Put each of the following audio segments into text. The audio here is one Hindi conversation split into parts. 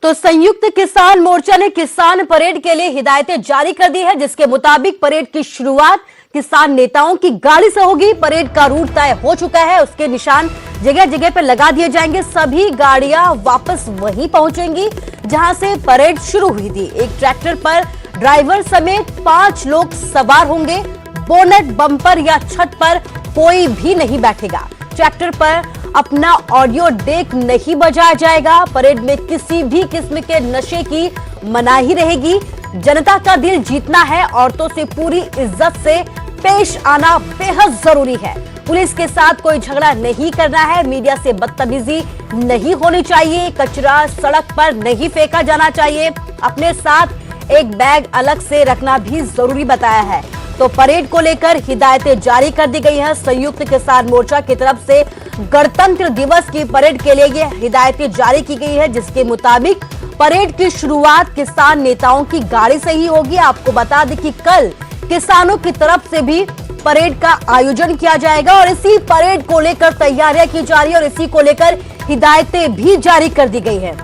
तो संयुक्त किसान मोर्चा ने किसान परेड के लिए हिदायतें जारी कर दी है, जिसके मुताबिक परेड की शुरुआत किसान नेताओं की गाड़ी से होगी। परेड का रूट तय हो चुका है, उसके निशान जगह जगह पर लगा दिए जाएंगे। सभी गाड़ियां वापस वहीं पहुंचेंगी जहां से परेड शुरू हुई थी। एक ट्रैक्टर पर ड्राइवर समेत 5 लोग सवार होंगे। बोनट, बम्पर या छत पर कोई भी नहीं बैठेगा। ट्रैक्टर पर अपना ऑडियो डेक नहीं बजाया जाएगा। परेड में किसी भी किस्म के नशे की मनाही रहेगी। जनता का दिल जीतना है, औरतों से पूरी इज्जत से पेश आना बेहद जरूरी है। पुलिस के साथ कोई झगड़ा नहीं करना है। मीडिया से बदतमीजी नहीं होनी चाहिए। कचरा सड़क पर नहीं फेंका जाना चाहिए। अपने साथ एक बैग अलग से रखना भी जरूरी बताया है। तो परेड को लेकर हिदायतें जारी कर दी गई हैं। संयुक्त किसान मोर्चा की तरफ से गणतंत्र दिवस की परेड के लिए ये हिदायतें जारी की गई है, जिसके मुताबिक परेड की शुरुआत किसान नेताओं की गाड़ी से ही होगी। आपको बता दें कि कल किसानों की तरफ से भी परेड का आयोजन किया जाएगा और इसी परेड को लेकर तैयारियां की जा रही है और इसी को लेकर हिदायतें भी जारी कर दी गई है।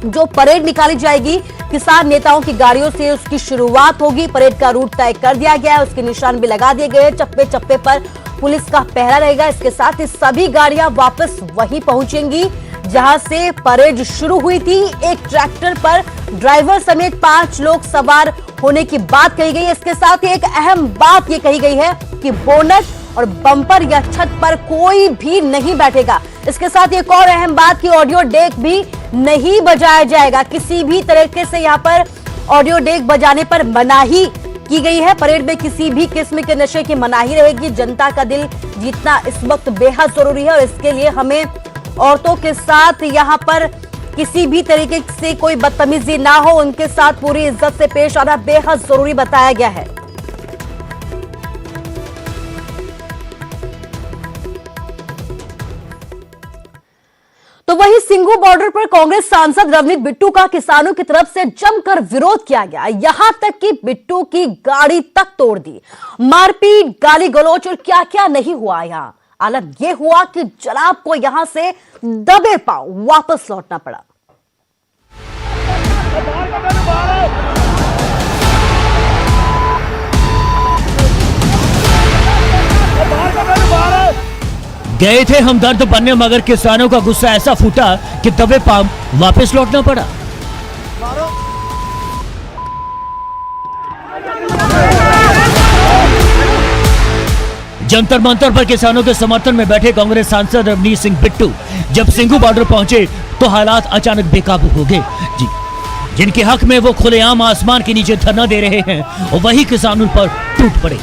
जो परेड निकाली जाएगी किसान नेताओं की गाड़ियों से उसकी शुरुआत होगी। परेड का रूट तय कर दिया गया है, उसके निशान भी लगा दिए गए हैं। चप्पे चप्पे पर पुलिस का पहरा रहेगा। इसके साथ ही सभी गाड़ियां वापस वहीं पहुंचेंगी जहां से परेड शुरू हुई थी। एक ट्रैक्टर पर ड्राइवर समेत 5 लोग सवार होने की बात कही गई है। इसके साथ ही एक अहम बात यह कही गई है कि बोनट और बम्पर या छत पर कोई भी नहीं बैठेगा। इसके साथ एक और अहम बात की ऑडियो डेक भी नहीं बजाया जाएगा। किसी भी तरीके से यहाँ पर ऑडियो डेक बजाने पर मनाही की गई है। परेड में किसी भी किस्म के नशे की मनाही रहेगी। जनता का दिल जीतना इस वक्त बेहद जरूरी है और इसके लिए हमें औरतों के साथ यहाँ पर किसी भी तरीके से कोई बदतमीजी ना हो, उनके साथ पूरी इज्जत से पेश आना बेहद जरूरी बताया गया है। तो वहीं सिंघू बॉर्डर पर कांग्रेस सांसद रवनीत बिट्टू का किसानों की तरफ से जमकर विरोध किया गया। यहां तक कि बिट्टू की गाड़ी तक तोड़ दी। मारपीट, गाली गलौज और क्या क्या नहीं हुआ। यहां आलम यह हुआ कि जनाब को यहां से दबे पांव वापस लौटना पड़ा। गए थे हमदर्द बनने, मगर किसानों का गुस्सा ऐसा फूटा कि दबे पांव वापस लौटना पड़ा। जंतर मंतर पर किसानों के समर्थन में बैठे कांग्रेस सांसद रवनीत सिंह बिट्टू जब सिंघू बॉर्डर पहुंचे तो हालात अचानक बेकाबू हो गए। जी, जिनके हक में वो खुलेआम आसमान के नीचे धरना दे रहे हैं और वही किसानों पर टूट पड़े।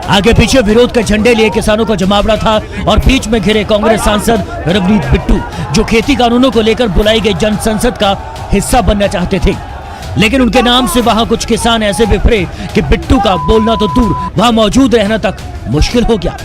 आगे पीछे विरोध के झंडे लिए किसानों का जमावड़ा था और बीच में घिरे कांग्रेस सांसद रवनीत बिट्टू, जो खेती कानूनों को लेकर बुलाई गई जन संसद का हिस्सा बनना चाहते थे। लेकिन उनके नाम से वहां कुछ किसान ऐसे बिफरे कि बिट्टू का बोलना तो दूर, वहां मौजूद रहना तक मुश्किल हो गया।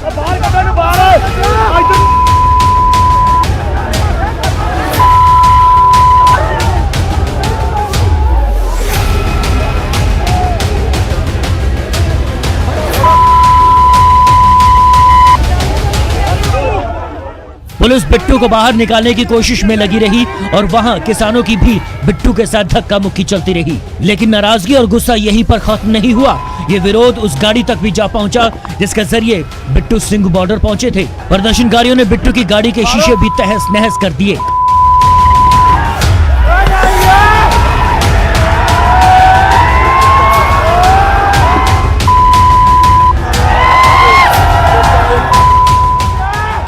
पुलिस बिट्टू को बाहर निकालने की कोशिश में लगी रही और वहां किसानों की भी बिट्टू के साथ धक्का मुक्की चलती रही। लेकिन नाराजगी और गुस्सा यहीं पर खत्म नहीं हुआ। ये विरोध उस गाड़ी तक भी जा पहुंचा जिसके जरिए बिट्टू सिंघू बॉर्डर पहुंचे थे। प्रदर्शनकारियों ने बिट्टू की गाड़ी के शीशे भी तहस नहस कर दिए।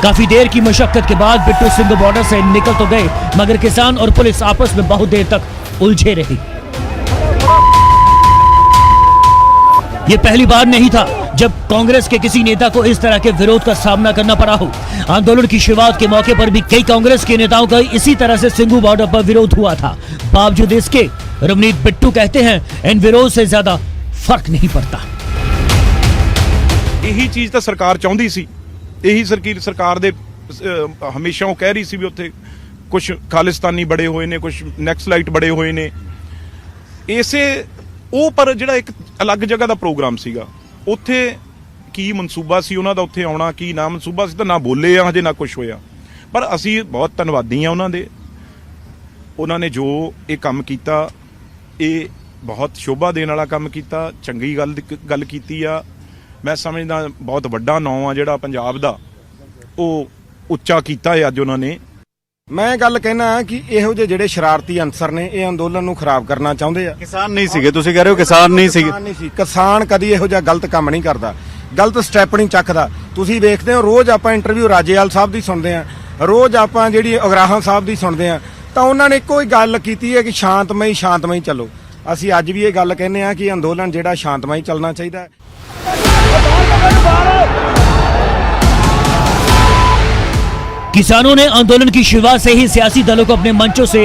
काफी देर की मशक्कत के बाद बिट्टू सिंघू बॉर्डर से निकल तो गए, मगर किसान और पुलिस आपस में बहुत देर तक उलझे रहे। ये पहली बार नहीं था जब कांग्रेस के किसी नेता को इस तरह के विरोध का सामना करना पड़ा हो। आंदोलन की शुरुआत के मौके पर भी कई कांग्रेस के नेताओं का इसी तरह से सिंघू बॉर्डर पर विरोध हुआ था। बावजूद इसके रवनीत बिट्टू कहते हैं इन विरोध से ज्यादा फर्क नहीं पड़ता। यही चीज तो सरकार चाहती सी, यही सरकार दे ਹਮੇਸ਼ਾ ਉਹ ਕਹਿ ਰਹੀ ਸੀ ਵੀ ਉੱਥੇ ਕੁਝ ਖਾਲਿਸਤਾਨੀ ਬੜੇ ਹੋਏ ਨੇ, ਕੁਝ ਨੈਕਸਲਾਈਟ ਬੜੇ ਹੋਏ ਨੇ। ਇਸੇ ਉਹ ਪਰ ਜਿਹੜਾ ਇੱਕ ਅਲੱਗ ਜਗ੍ਹਾ ਦਾ ਪ੍ਰੋਗਰਾਮ ਸੀਗਾ, ਉੱਥੇ ਕੀ ਮਨਸੂਬਾ ਸੀ ਉਹਨਾਂ ਦਾ ਉੱਥੇ ਆਉਣਾ, ਕੀ ਨਾ ਮਨਸੂਬਾ ਸੀ, ਤਾਂ ਨਾ ਬੋਲੇ ਆ ਹਜੇ ਨਾ ਕੁਝ ਹੋਇਆ। ਪਰ ਅਸੀਂ ਬਹੁਤ ਧੰਨਵਾਦੀ ਆ ਉਹਨਾਂ ਦੇ, ਉਹਨਾਂ ਨੇ ਜੋ ਇਹ ਕੰਮ ਕੀਤਾ, ਇਹ ਬਹੁਤ ਸ਼ੋਭਾ ਦੇਣ ਵਾਲਾ ਕੰਮ ਕੀਤਾ, ਚੰਗੀ ਗੱਲ ਕੀਤੀ ਆ। ਮੈਂ ਸਮਝਦਾ ਬਹੁਤ ਵੱਡਾ ਨਾਂ ਆ ਜਿਹੜਾ ਪੰਜਾਬ ਦਾ, ਉਹ ਉੱਚਾ ਕੀਤਾ ਹੈ ਅੱਜ ਉਹਨਾਂ ਨੇ। ਮੈਂ ਗੱਲ ਕਹਿਣਾ ਕਿ ਇਹੋ ਜਿਹੇ ਜਿਹੜੇ ਸ਼ਰਾਰਤੀ ਅਨਸਰ ਨੇ ਇਹ ਅੰਦੋਲਨ ਨੂੰ ਖਰਾਬ ਕਰਨਾ ਚਾਹੁੰਦੇ ਆ। ਕਿਸਾਨ ਨਹੀਂ ਸੀਗੇ, ਤੁਸੀਂ ਕਹਿ ਰਹੇ ਹੋ ਕਿਸਾਨ ਨਹੀਂ ਸੀਗੇ। ਕਿਸਾਨ ਕਦੀ ਇਹੋ ਜਿਹਾ ਗਲਤ ਕੰਮ ਨਹੀਂ ਕਰਦਾ, ਗਲਤ ਸਟੈਪ ਨਹੀਂ ਚੱਕਦਾ। ਤੁਸੀਂ ਵੇਖਦੇ ਹੋ ਰੋਜ਼ ਆਪਾਂ ਇੰਟਰਵਿਊ ਰਾਜੇਵਾਲ ਸਾਹਿਬ ਦੀ ਸੁਣਦੇ ਆ, ਰੋਜ਼ ਆਪਾਂ ਜਿਹੜੀ ਉਗਰਾਹਾਂ ਸਾਹਿਬ ਦੀ ਸੁਣਦੇ ਆ, ਤਾਂ ਉਹਨਾਂ ਨੇ ਇੱਕੋ ਹੀ ਗੱਲ ਕੀਤੀ ਹੈ ਕਿ ਸ਼ਾਂਤਮਈ ਚੱਲੋ। ਅਸੀਂ ਅੱਜ ਵੀ ਇਹ ਗੱਲ ਕਹਿੰਦੇ ਆ ਕਿ ਅੰਦੋਲਨ ਜਿਹੜਾ ਸ਼ਾਂਤਮਈ ਚੱਲਣਾ ਚਾਹੀਦਾ ਹੈ। किसानों ने आंदोलन की शुरुआत से ही सियासी दलों को अपने मंचों से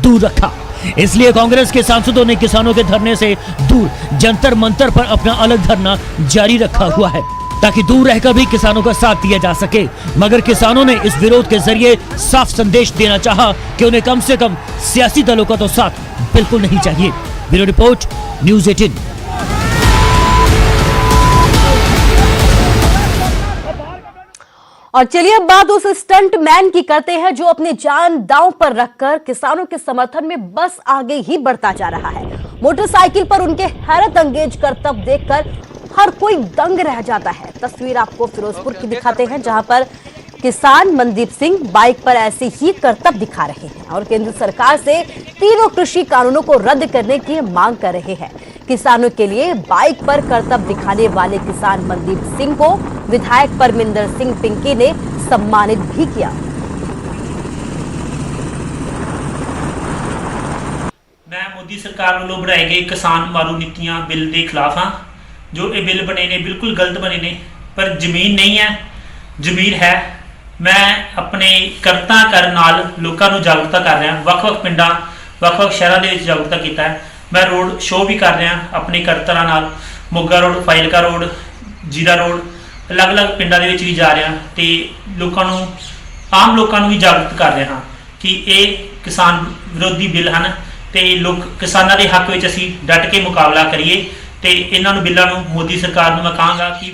दूर रखा, इसलिए कांग्रेस के सांसदों ने किसानों के धरने से दूर जंतर मंतर पर अपना अलग धरना जारी रखा हुआ है, ताकि दूर रहकर भी किसानों का साथ दिया जा सके। मगर किसानों ने इस विरोध के जरिए साफ संदेश देना चाहा कि उन्हें कम से कम सियासी दलों का तो साथ बिल्कुल नहीं चाहिए। Bureau report, news 18। और चलिए अब बात उस स्टंट मैन की करते हैं जो अपनी जान दांव पर रखकर किसानों के समर्थन में बस आगे ही बढ़ता जा रहा है। मोटरसाइकिल पर उनके हैरत अंगेज करतब देखकर हर कोई दंग रह जाता है। तस्वीर आपको फिरोजपुर की दिखाते हैं, जहां पर किसान मनदीप सिंह बाइक पर ऐसे ही करतब दिखा रहे हैं और केंद्र सरकार से तीनों कृषि कानूनों को रद्द करने की मांग कर रहे हैं। किसानों के लिए बाइक पर करतब दिखाने वाले किसान मनदीप सिंह को विधायक परमिंदर सिंह पिंकी ने सम्मानित भी किया। मैं मोदी सरकार वालों बनाए गए किसान मारू नीतियां बिल के खिलाफ हाँ। जो ये बिल बने ने बिल्कुल गलत बने ने, पर जमीन नहीं है, जमीन है। मैं अपने करता कर नाल लोगों को जागरूकता कर रहा, ਵੱਖ-ਵੱਖ ਪਿੰਡਾਂ ਵੱਖ-ਵੱਖ ਸ਼ਹਿਰਾਂ ਦੇ ਵਿੱਚ ਜਾਗरूकता ਕੀਤਾ है। मैं रोड शो भी कर रहा अपने करतरा नाल, मोगा रोड, फाइलका रोड, जीरा रोड, अलग-अलग पिंडां दे विच भी जा रहा ते लोगों को, आम लोगों को भी जागरूक कर रहा कि ये किसान विरोधी बिल हैं ते लोग किसानों के हक में असीं डट के मुकाबला करिए ते इन्हां नूं बिल्लां नूं मोदी सरकार नूं मैं कहांगा कि